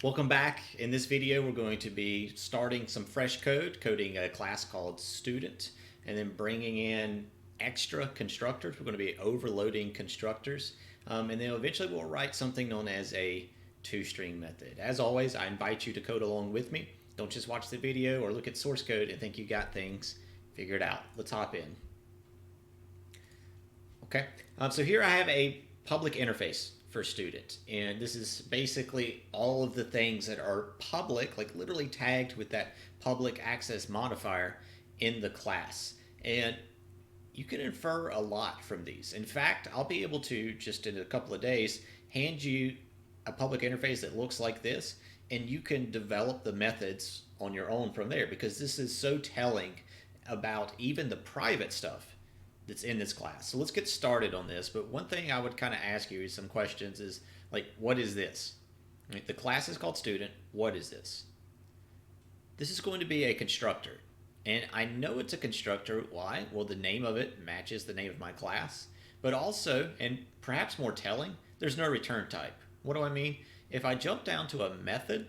Welcome back. In this video, we're going to be starting some fresh code, coding a class called student, and then bringing in extra constructors. We're going to be overloading constructors, and then eventually we'll write something known as a toString method. As always, I invite you to code along with me. Don't just watch the video or look at source code and think you got things figured out. Let's hop in. Okay, so here I have a public interface for student, and this is basically all of the things that are public, like literally tagged with that public access modifier in the class. And you can infer a lot from these. In fact, I'll be able to, just in a couple of days, hand you a public interface that looks like this, and you can develop the methods on your own from there, because this is so telling about even the private stuff that's in this class. So let's get started on this. But one thing I would kind of ask you is some questions is like, what is this? Right? The class is called student. What is this? This is going to be a constructor. And I know it's a constructor. Why? Well, the name of it matches the name of my class. But also, and perhaps more telling, there's no return type. What do I mean? If I jump down to a method,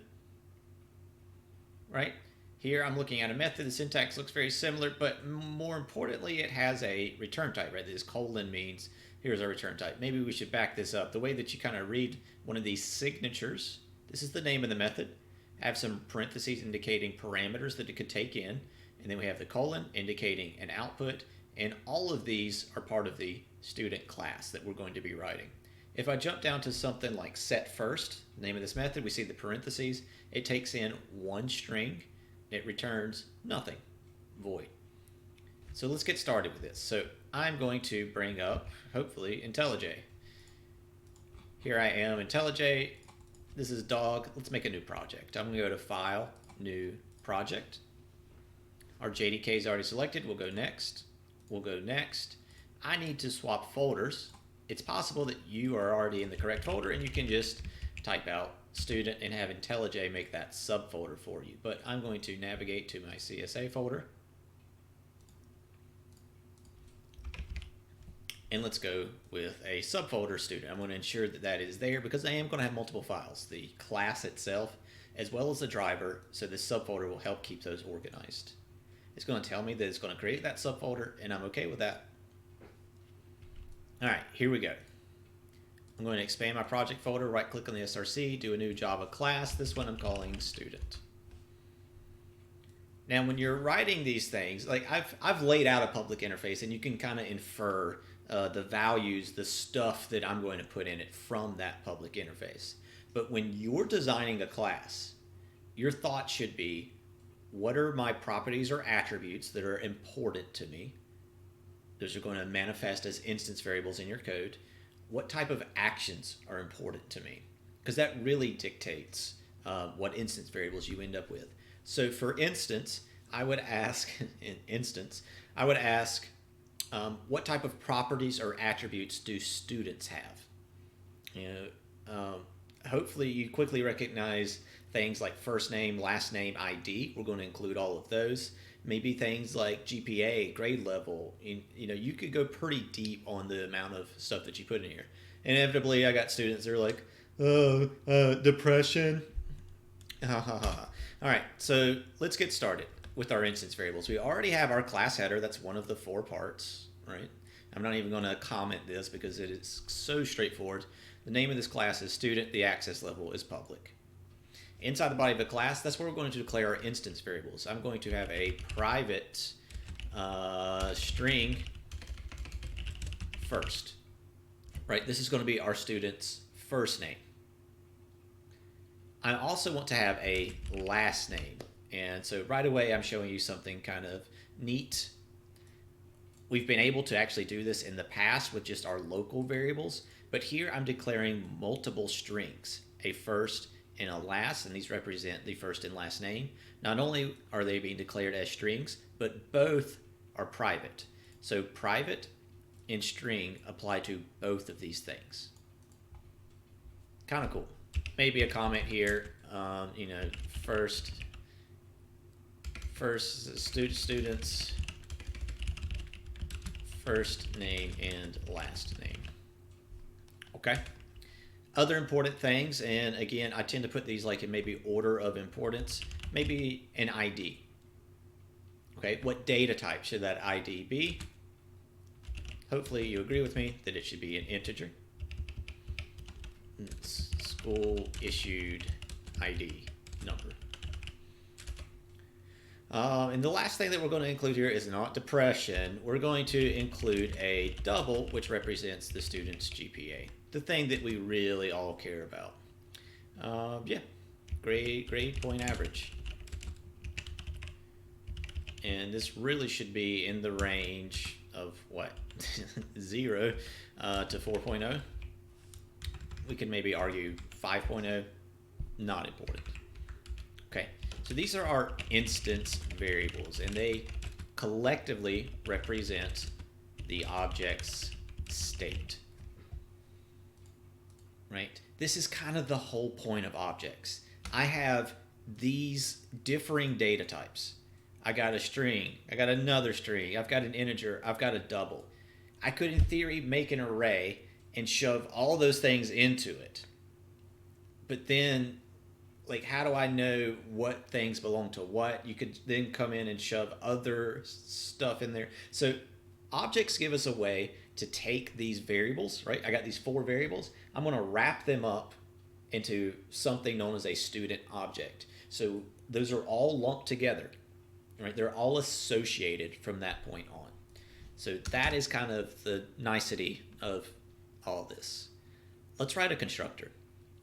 right? Here I'm looking at a method. The syntax looks very similar, but more importantly, it has a return type, right? This colon means here's our return type. Maybe we should back this up. The way that you kind of read one of these signatures, this is the name of the method. Have some parentheses indicating parameters that it could take in. And then we have the colon indicating an output. And all of these are part of the student class that we're going to be writing. If I jump down to something like set first, name of this method, we see the parentheses. It takes in one string. It returns nothing, void. So let's get started with this. So I'm going to bring up, hopefully, IntelliJ. Here I am, IntelliJ. This is dog. Let's make a new project. I'm going to go to File, New Project. Our JDK is already selected. We'll go Next. We'll go Next. I need to swap folders. It's possible that you are already in the correct folder, and you can just type out student and have IntelliJ make that subfolder for you. But I'm going to navigate to my CSA folder. And let's go with a subfolder student. I'm going to ensure that that is there because I am going to have multiple files, the class itself as well as the driver, so this subfolder will help keep those organized. It's going to tell me that it's going to create that subfolder, and I'm okay with that. All right, here we go. I'm going to expand my project folder, right click on the SRC, do a new Java class. This one I'm calling student. Now when you're writing these things, like I've laid out a public interface, and you can kind of infer the values, the stuff that I'm going to put in it from that public interface. But when you're designing a class, your thought should be, what are my properties or attributes that are important to me? Those are going to manifest as instance variables in your code. What type of actions are important to me? Because that really dictates what instance variables you end up with. So for instance, I would ask, what type of properties or attributes do students have? Hopefully you quickly recognize things like first name, last name, ID. We're going to include all of those. Maybe things like GPA, grade level. You could go pretty deep on the amount of stuff that you put in here. Inevitably, I got students that are like, depression. All right, so let's get started with our instance variables. We already have our class header. That's one of the 4 parts, right? I'm not even going to comment this because it is so straightforward. The name of this class is student. The access level is public. Inside the body of a class, that's where we're going to declare our instance variables. I'm going to have a private string first, right? This is going to be our student's first name. I also want to have a last name. And so right away, I'm showing you something kind of neat. We've been able to actually do this in the past with just our local variables, but here I'm declaring multiple strings, a first and a last, and these represent the first and last name. Not only are they being declared as strings, but both are private. So private and string apply to both of these things. Kind of cool. Maybe a comment here, students, first name and last name. Okay. Other important things, and again, I tend to put these like in maybe order of importance, maybe an ID. Okay, what data type should that ID be? Hopefully you agree with me that it should be an integer. School issued ID number. And the last thing that we're going to include here is not depression. We're going to include a double, which represents the student's GPA, the thing that we really all care about. Yeah, grade point average. And this really should be in the range of what? 0 to 4.0. We could maybe argue 5.0, not important. Okay, so these are our instance variables, and they collectively represent the object's state. Right? This is kind of the whole point of objects. I have these differing data types. I got a string, I got another string, I've got an integer, I've got a double. I could, in theory, make an array and shove all those things into it. But then, like, how do I know what things belong to what? You could then come in and shove other stuff in there. So objects give us a way to take these variables, right? I got these 4 variables. I'm going to wrap them up into something known as a student object. So those are all lumped together, right? They're all associated from that point on. So that is kind of the nicety of all this. Let's write a constructor.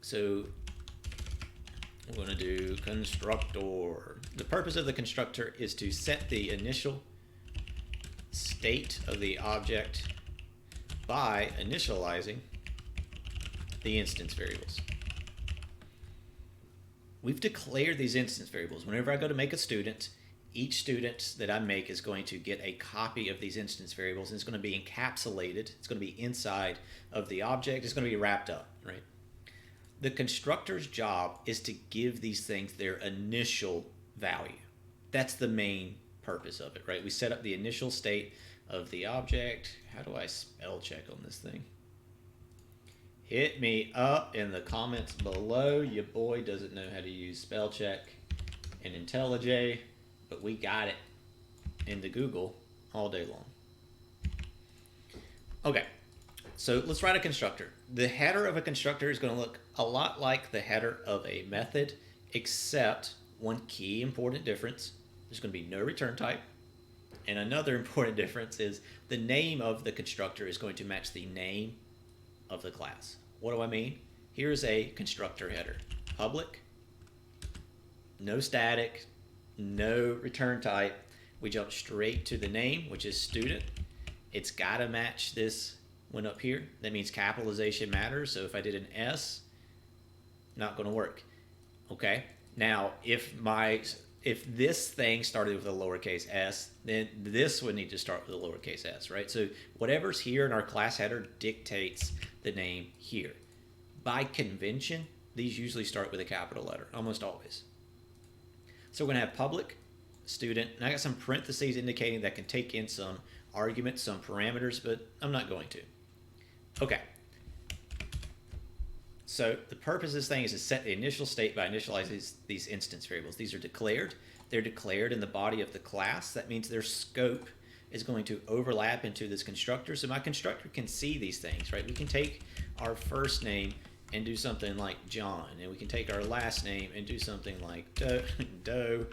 So we're going to do constructor. The purpose of the constructor is to set the initial state of the object by initializing the instance variables. We've declared these instance variables. Whenever I go to make a student, each student that I make is going to get a copy of these instance variables, and it's going to be encapsulated. It's going to be inside of the object. It's going to be wrapped up, right? The constructor's job is to give these things their initial value. That's the main purpose of it, right? We set up the initial state of the object. How do I spell check on this thing? Hit me up in the comments below. Your boy doesn't know how to use spell check and IntelliJ, but we got it into Google all day long. Okay, so let's write a constructor. The header of a constructor is going to look a lot like the header of a method, except one key important difference. There's going to be no return type. And another important difference is the name of the constructor is going to match the name of the class. What do I mean? Here's a constructor header. Public, no static, no return type. We jump straight to the name, which is student. It's got to match this one up here. That means capitalization matters. So if I did an S, not going to work. Okay. Now, if this thing started with a lowercase s, then this would need to start with a lowercase s, right? So whatever's here in our class header dictates the name here. By convention, these usually start with a capital letter, almost always. So we're going to have public, student, and I got some parentheses indicating that can take in some arguments, some parameters, but I'm not going to. Okay. So the purpose of this thing is to set the initial state by initializing these instance variables. These are declared. They're declared in the body of the class. That means their scope is going to overlap into this constructor. So my constructor can see these things, right? We can take our first name and do something like John, and we can take our last name and do something like Doe,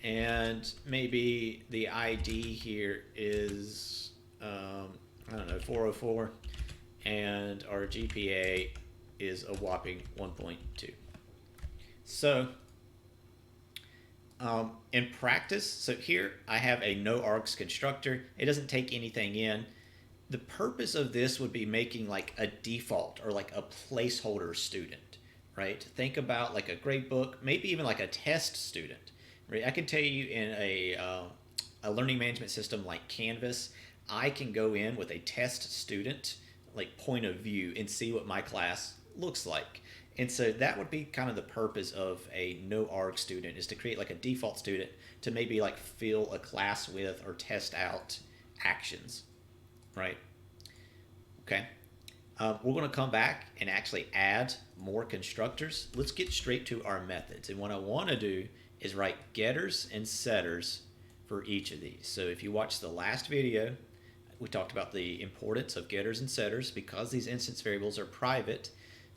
and maybe the ID here is, I don't know, 404, and our GPA is a whopping 1.2. So in practice, so here I have a no args constructor. It doesn't take anything in. The purpose of this would be making like a default or like a placeholder student, right? Think about like a grade book, maybe even like a test student, right? I can tell you in a learning management system like Canvas, I can go in with a test student like point of view and see what my class looks like. And so that would be kind of the purpose of a no arg student, is to create like a default student to maybe like fill a class with or test out actions, right? Okay. We're going to come back and actually add more constructors. Let's get straight to our methods. And what I want to do is write getters and setters for each of these. So if you watch the last video, we talked about the importance of getters and setters. Because these instance variables are private,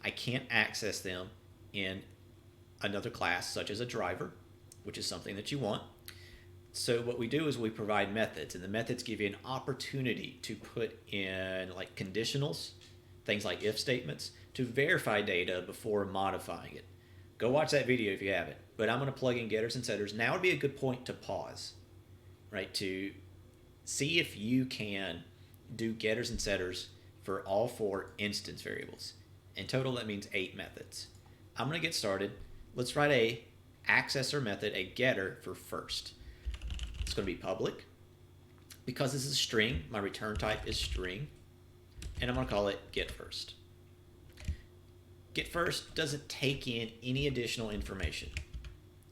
I can't access them in another class such as a driver, which is something that you want. So what we do is we provide methods, and the methods give you an opportunity to put in like conditionals, things like if statements, to verify data before modifying it. Go watch that video if you haven't. But I'm going to plug in getters and setters. Now would be a good point to pause, right, to see if you can do getters and setters for all 4 instance variables. In total, that means 8 methods. I'm going to get started. Let's write a accessor method, a getter for first. It's going to be public. Because this is a string, my return type is string. And I'm going to call it getFirst. GetFirst doesn't take in any additional information.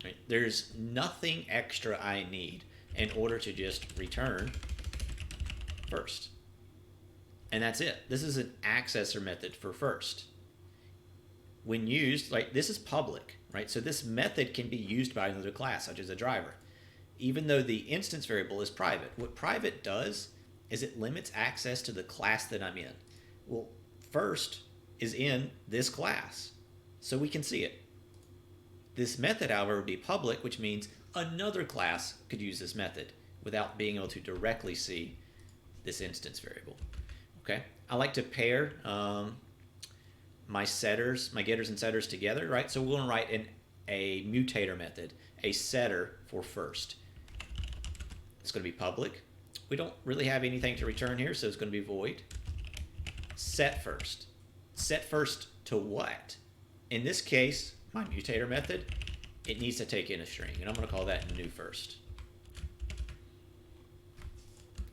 Right? There's nothing extra I need in order to just return first. And that's it. This is an accessor method for first. When used, like this is public, right? So this method can be used by another class, such as a driver, even though the instance variable is private. What private does is it limits access to the class that I'm in. Well, first is in this class, so we can see it. This method, however, would be public, which means another class could use this method without being able to directly see this instance variable. Okay, I like to pair my setters, my getters and setters together, right? So we're going to write a mutator method, a setter for first. It's going to be public. We don't really have anything to return here, so it's going to be void. Set first. Set first to what? In this case, my mutator method, it needs to take in a string, and I'm going to call that new first.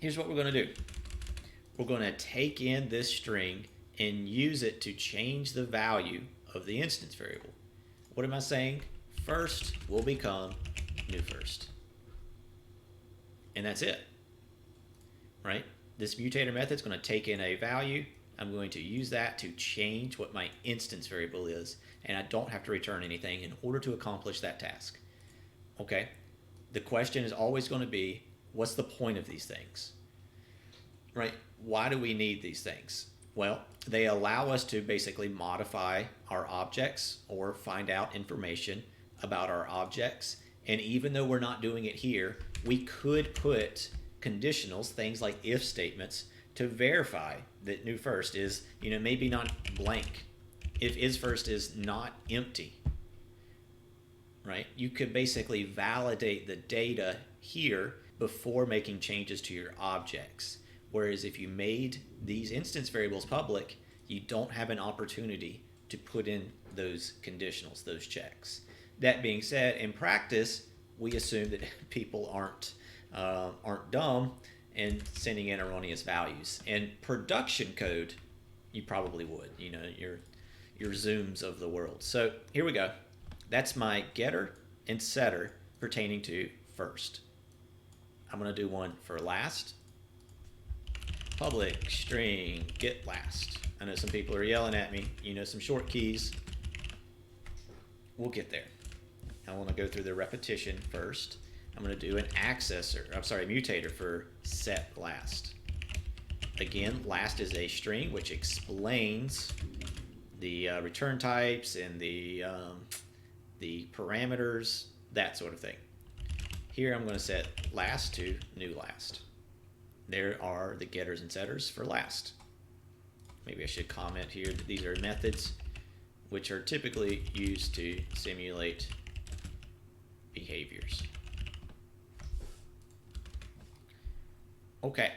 Here's what we're going to do. We're going to take in this string and use it to change the value of the instance variable. What am I saying? First will become new first. And that's it, right? This mutator method is going to take in a value. I'm going to use that to change what my instance variable is, and I don't have to return anything in order to accomplish that task. Okay? The question is always going to be, what's the point of these things? Right? Why do we need these things? Well, they allow us to basically modify our objects or find out information about our objects. And even though we're not doing it here, we could put conditionals, things like if statements, to verify that new first is, maybe not blank. If is first is not empty, right? You could basically validate the data here before making changes to your objects. Whereas if you made these instance variables public, you don't have an opportunity to put in those conditionals, those checks. That being said, in practice, we assume that people aren't dumb and sending in erroneous values. In production code, you probably would, your Zooms of the world. So here we go. That's my getter and setter pertaining to first. I'm going to do one for last. Public string get last. I know some people are yelling at me. Some short keys. We'll get there. I want to go through the repetition first. I'm going to do a mutator for set last. Again, last is a string which explains the return types and the parameters, that sort of thing. Here I'm going to set last to new last. There are the getters and setters for last. Maybe I should comment here that these are methods which are typically used to simulate behaviors. Okay,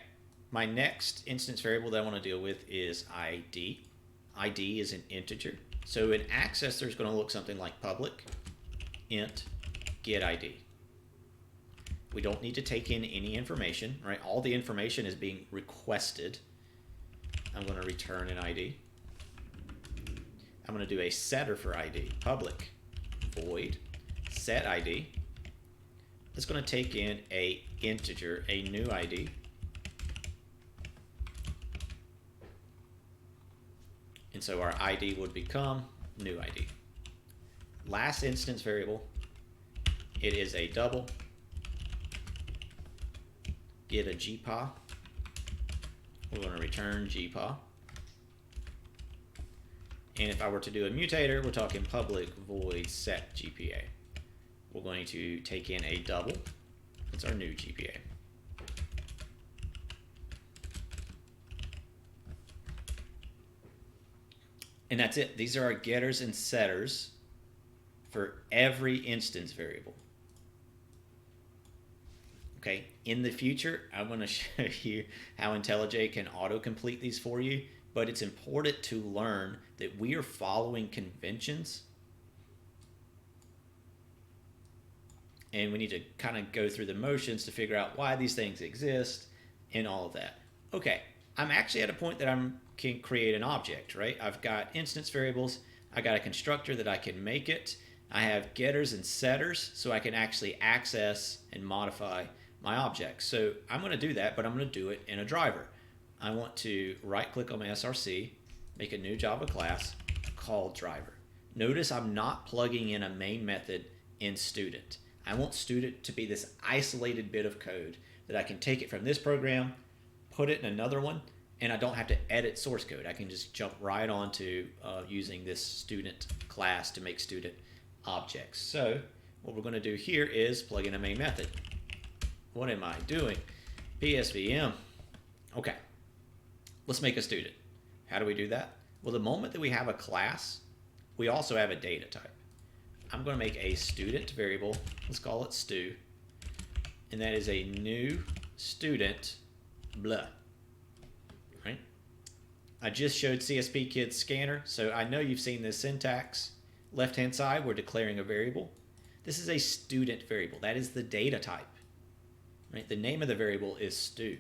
my next instance variable that I want to deal with is ID. ID is an integer. So an accessor is going to look something like public int get ID. We don't need to take in any information, right? All the information is being requested. I'm going to return an ID. I'm going to do a setter for ID, public void set ID. It's going to take in a integer, a new ID. And so our ID would become new ID. Last instance variable, it is a double. Get a GPA. We're going to return GPA. And if I were to do a mutator, we're talking public void set GPA. We're going to take in a double. It's our new GPA. And that's it. These are our getters and setters for every instance variable. Okay, in the future, I'm going to show you how IntelliJ can autocomplete these for you, but it's important to learn that we are following conventions, and we need to kind of go through the motions to figure out why these things exist and all of that. Okay, I'm actually at a point that I can create an object, right? I've got instance variables, I got a constructor that I can make it, I have getters and setters, so I can actually access and modify my object. So I'm going to do that, but I'm going to do it in a driver. I want to right click on my SRC, make a new Java class called driver. Notice I'm not plugging in a main method in student. I want student to be this isolated bit of code that I can take it from this program, put it in another one, and I don't have to edit source code. I can just jump right onto using this student class to make student objects. So what we're going to do here is plug in a main method. What am I doing? PSVM. Okay, let's make a student. How do we do that? Well, the moment that we have a class, we also have a data type. I'm going to make a student variable. Let's call it stu. And that is a new student, blah. Right? I just showed CSP Kids scanner, so I know you've seen this syntax. Left-hand side, we're declaring a variable. This is a student variable. That is the data type. Right? The name of the variable is stu.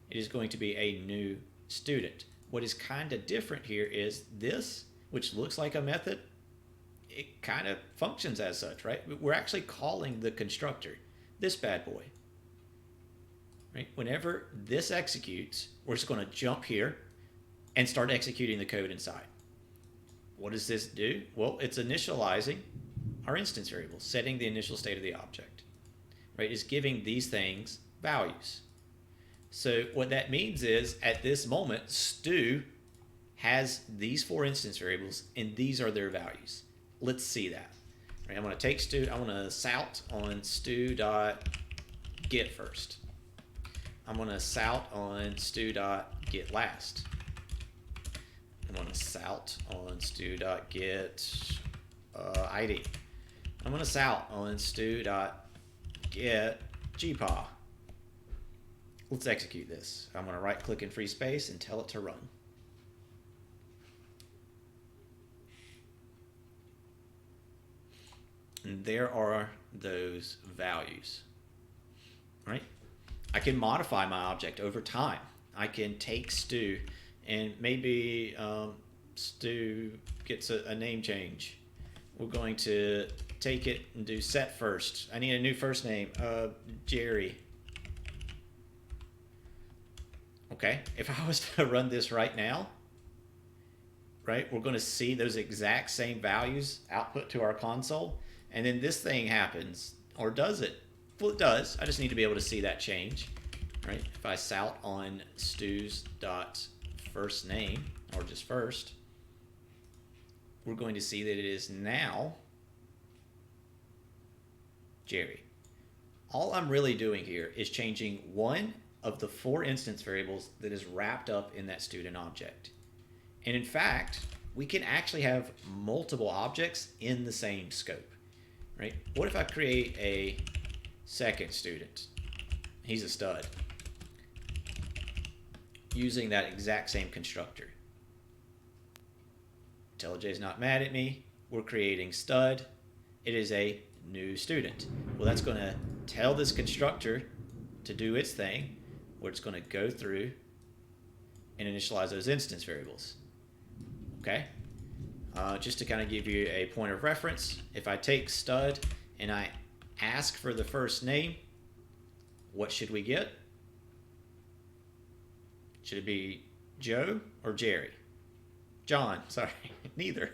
It is going to be a new student. What is kind of different here is this, which looks like a method, it kind of functions as such, right? We're actually calling the constructor, this bad boy. Right? Whenever this executes, we're just going to jump here and start executing the code inside. What does this do? Well, it's initializing our instance variable, setting the initial state of the object. Right? It's giving these things values. So what that means is at this moment, stu has these 4 instance variables and these are their values. Let's see that. Right, I'm going to take stu, I want to sout on stu.get first. I'm going to sout on stu.get last. I'm going to sout on stu.get ID. I'm going to sout on stu.get GPA. Let's execute this. I'm going to right click in free space and tell it to run. And there are those values. Right? I can modify my object over time. I can take stu and maybe stu gets a name change. We're going to take it and do set first. I need a new first name, Jerry. Okay, if I was to run this right now, right, we're going to see those exact same values output to our console, and then this thing happens, or does it? Well, it does. I just need to be able to see that change, right? If I sout on stu's dot first name, or just first, we're going to see that it is now Jerry. All I'm really doing here is changing one of the 4 instance variables that is wrapped up in that student object. And in fact, we can actually have multiple objects in the same scope, right? What if I create a second student? He's a stud. Using that exact same constructor. IntelliJ is not mad at me. We're creating stud. It is a new student. Well, that's going to tell this constructor to do its thing, where it's going to go through and initialize those instance variables. Okay? Just to kind of give you a point of reference, if I take stud and I ask for the first name, what should we get? Should it be Joe or Jerry? John, sorry, neither.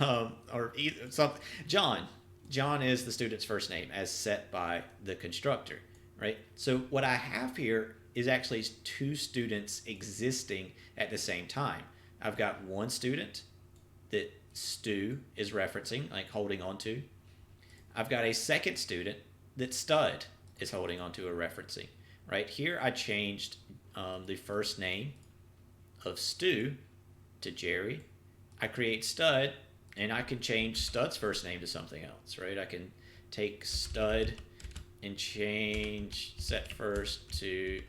Or either something. John. John is the student's first name as set by the constructor, right? So what I have here is actually two students existing at the same time. I've got one student that Stu is referencing, like holding on to. I've got a second student that Stud is holding on to or referencing. Right here, I changed the first name of Stu to Jerry. I create Stud, and I can change Stud's first name to something else, right? I can take Stud and change set first to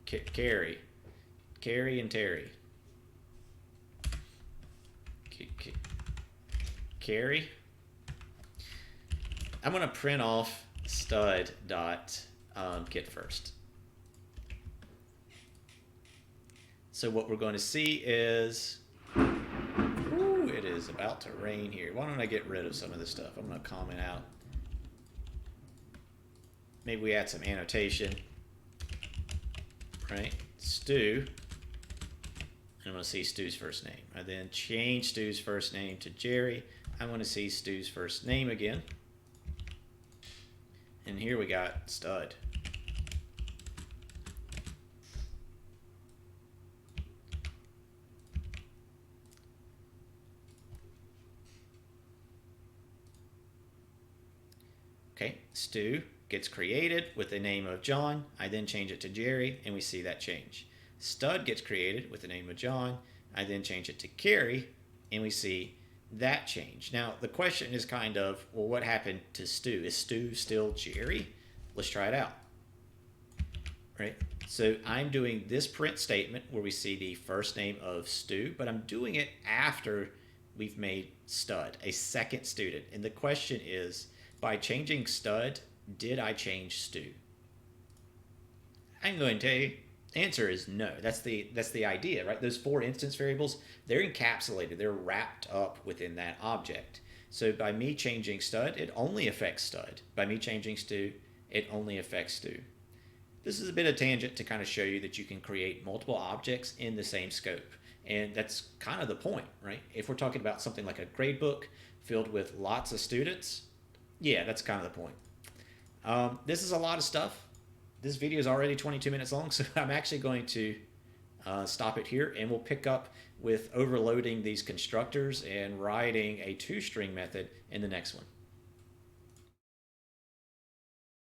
Carrie. Carrie and Terry. Carrie. I'm going to print off stud dot get first. So what we're going to see is, ooh, it is about to rain here. Why don't I get rid of some of this stuff? I'm going to comment out. Maybe we add some annotation, right? Stu. And I'm going to see Stu's first name. I then change Stu's first name to Jerry. I want to see Stu's first name again. And here we got Stud. Okay, Stu gets created with the name of John. I then change it to Jerry, and we see that change. Stud gets created with the name of John. I then change it to Carrie, and we see that change. Now, the question is kind of, well, what happened to Stu? Is Stu still Jerry? Let's try it out. Right? So I'm doing this print statement where we see the first name of Stu, but I'm doing it after we've made Stud, a second student. And the question is, by changing Stud, did I change Stu? I'm going to tell you, the answer is no. That's the idea, right? Those four instance variables, they're encapsulated. They're wrapped up within that object. So by me changing Stud, it only affects Stud. By me changing Stu, it only affects Stu. This is a bit of tangent to kind of show you that you can create multiple objects in the same scope. And that's kind of the point, right? If we're talking about something like a grade book filled with lots of students, yeah, that's kind of the point. This is a lot of stuff. This video is already 22 minutes long, so I'm actually going to stop it here, and we'll pick up with overloading these constructors and writing a toString method in the next one.